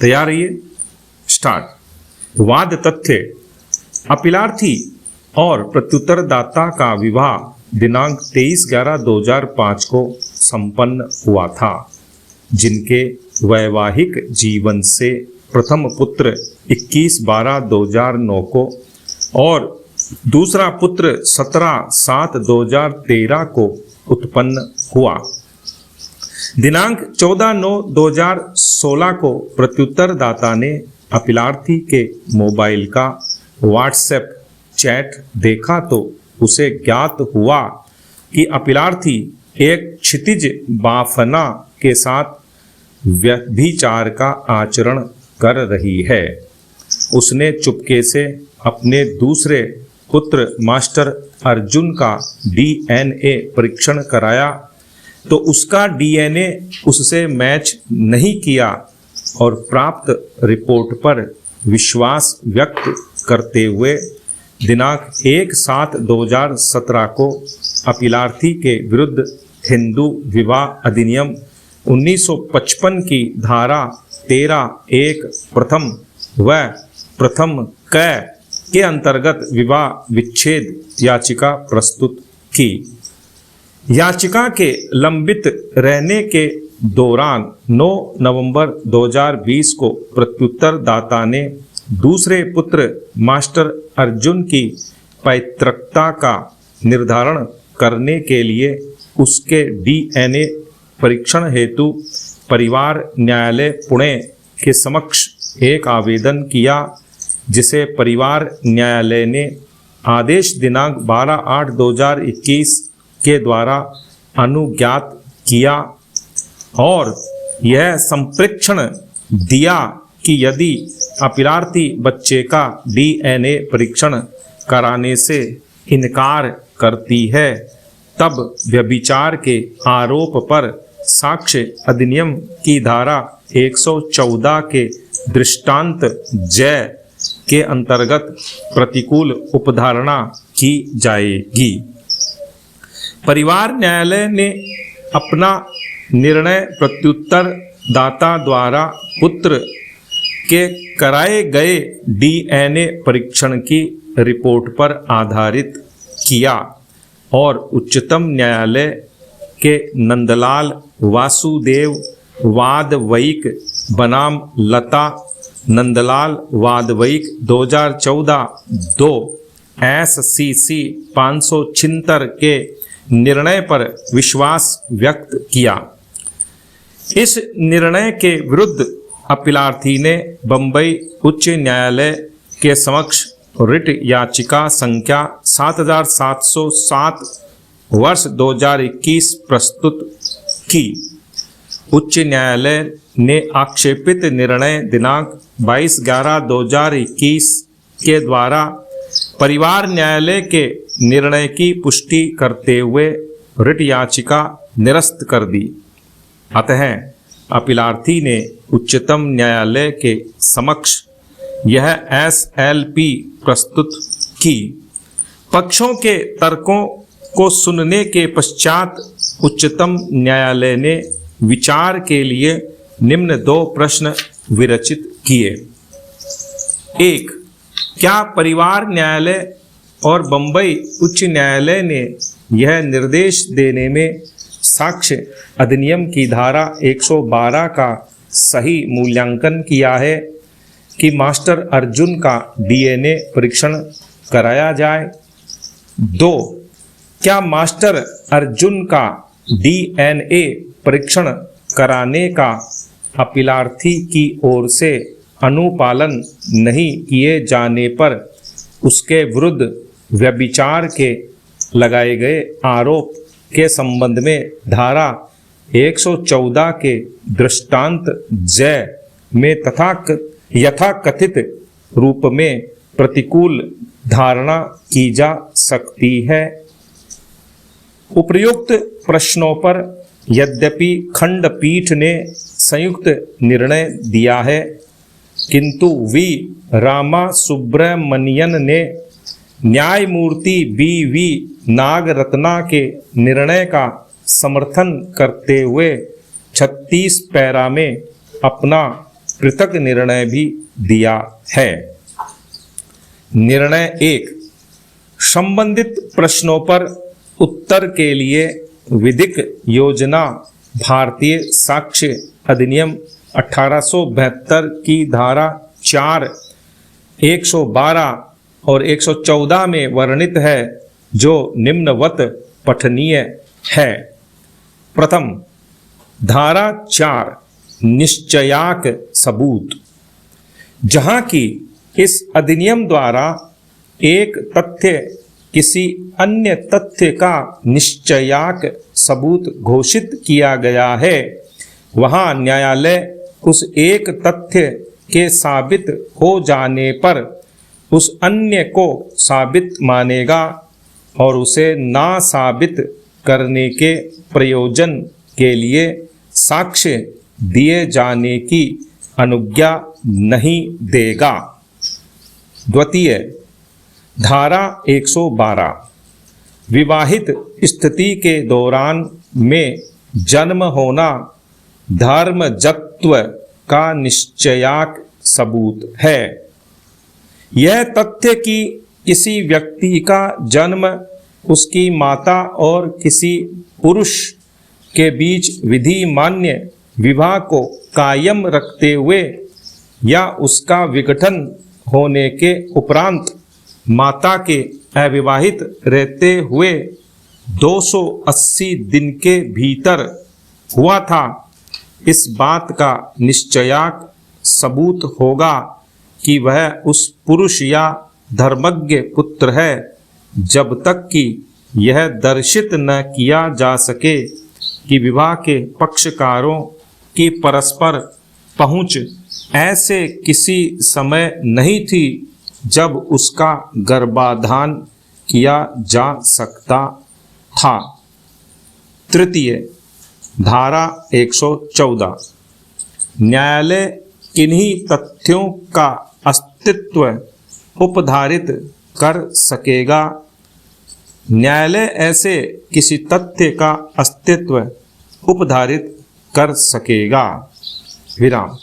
तैयार रहिए, स्टार्ट। वाद तथ्य। अपीलार्थी और प्रत्युत्तरदाता का विवाह दिनांक 23/11/2005 को संपन्न हुआ था, जिनके वैवाहिक जीवन से प्रथम पुत्र 21/12/2009 को और दूसरा पुत्र 17/7/2013 को उत्पन्न हुआ। दिनांक 14/9/2016 को प्रत्युत्तरदाता ने अपीलार्थी के मोबाइल का व्हाट्सएप चैट देखा तो उसे ज्ञात हुआ कि अपीलार्थी एक क्षितिज बाफना के साथ व्यभिचार का आचरण कर रही है। उसने चुपके से अपने दूसरे पुत्र मास्टर अर्जुन का डीएनए परीक्षण कराया तो उसका डीएनए उससे मैच नहीं किया और प्राप्त रिपोर्ट पर विश्वास व्यक्त करते हुए दिनांक 1/7/2017 को अपीलार्थी के विरुद्ध हिंदू विवाह अधिनियम 1955 की धारा 13(1) प्रथम व प्रथम क के अंतर्गत विवाह विच्छेद याचिका प्रस्तुत की। याचिका के लंबित रहने के दौरान 9 नवंबर 2020 को प्रत्युत्तरदाता ने दूसरे पुत्र मास्टर अर्जुन की पैतृकता का निर्धारण करने के लिए उसके डीएनए परीक्षण हेतु परिवार न्यायालय पुणे के समक्ष एक आवेदन किया, जिसे परिवार न्यायालय ने आदेश दिनांक 12/8/2021 के द्वारा अनुज्ञात किया और यह संप्रेक्षण दिया कि यदि अपीलार्थी बच्चे का डीएनए परीक्षण कराने से इनकार करती है तब व्यभिचार के आरोप पर साक्ष्य अधिनियम की धारा 114 के दृष्टांत जय के अंतर्गत प्रतिकूल उपधारणा की जाएगी। परिवार न्यायालय ने अपना निर्णय प्रत्युत्तरदाता द्वारा पुत्र के कराए गए डीएनए परीक्षण की रिपोर्ट पर आधारित किया और उच्चतम न्यायालय के नंदलाल वासुदेव वादवयिक बनाम लता नंदलाल वादवयिक 2014-2 SCC 576 के निर्णय पर विश्वास व्यक्त किया। इस निर्णय के विरुद्ध अपीलार्थी ने बंबई उच्च न्यायालय के समक्ष रिट याचिका संख्या 7707 वर्ष 2021 प्रस्तुत की। उच्च न्यायालय ने आक्षेपित निर्णय दिनांक 22/11/2021 के द्वारा परिवार न्यायालय के निर्णय की पुष्टि करते हुए रिट याचिका निरस्त कर दी। अतः अपीलार्थी ने उच्चतम न्यायालय के समक्ष यह SLP प्रस्तुत की। पक्षों के तर्कों को सुनने के पश्चात उच्चतम न्यायालय ने विचार के लिए निम्न 2 प्रश्न विरचित किए। 1. क्या परिवार न्यायालय और बंबई उच्च न्यायालय ने यह निर्देश देने में साक्ष्य अधिनियम की धारा 112 का सही मूल्यांकन किया है कि मास्टर अर्जुन का डीएनए परीक्षण कराया जाए? 2. क्या मास्टर अर्जुन का डीएनए परीक्षण कराने का अपीलार्थी की ओर से अनुपालन नहीं किए जाने पर उसके विरुद्ध व्यभिचार के लगाए गए आरोप के संबंध में धारा 114 के दृष्टांत जय में यथाकथित रूप में प्रतिकूल धारणा की जा सकती है? उपर्युक्त प्रश्नों पर यद्यपि खंडपीठ ने संयुक्त निर्णय दिया है, किंतु वी रामा सुब्रमणियन ने न्यायमूर्ति BV नागरत्ना के निर्णय का समर्थन करते हुए 36 पैरा में अपना पृथक निर्णय भी दिया है। निर्णय 1, संबंधित प्रश्नों पर उत्तर के लिए विधिक योजना भारतीय साक्ष्य अधिनियम 1872 की धारा 4, 112 और 114 में वर्णित है, जो निम्नवत पठनीय है। प्रथम, धारा 4 निश्चयाक सबूत। जहां की इस अधिनियम द्वारा एक तथ्य किसी अन्य तथ्य का निश्चयाक सबूत घोषित किया गया है, वहां न्यायालय उस एक तथ्य के साबित हो जाने पर उस अन्य को साबित मानेगा और उसे ना साबित करने के प्रयोजन के लिए साक्ष्य दिए जाने की अनुज्ञा नहीं देगा। द्वितीय, धारा 112 विवाहित स्थिति के दौरान में जन्म होना धर्मजत्व का निश्चयाक सबूत है। यह तथ्य कि किसी व्यक्ति का जन्म उसकी माता और किसी पुरुष के बीच विधि मान्य विवाह को कायम रखते हुए या उसका विघटन होने के उपरांत माता के अविवाहित रहते हुए 280 दिन के भीतर हुआ था, इस बात का निश्चयाक सबूत होगा कि वह उस पुरुष या धर्मज्ञ पुत्र है, जब तक कि यह दर्शित न किया जा सके कि विवाह के पक्षकारों की परस्पर पहुंच ऐसे किसी समय नहीं थी जब उसका गर्भाधान किया जा सकता था। तृतीय, धारा 114 न्यायालय किन्हीं तथ्यों का अस्तित्व उपधारित कर सकेगा। न्यायालय ऐसे किसी तथ्य का अस्तित्व उपधारित कर सकेगा। विराम।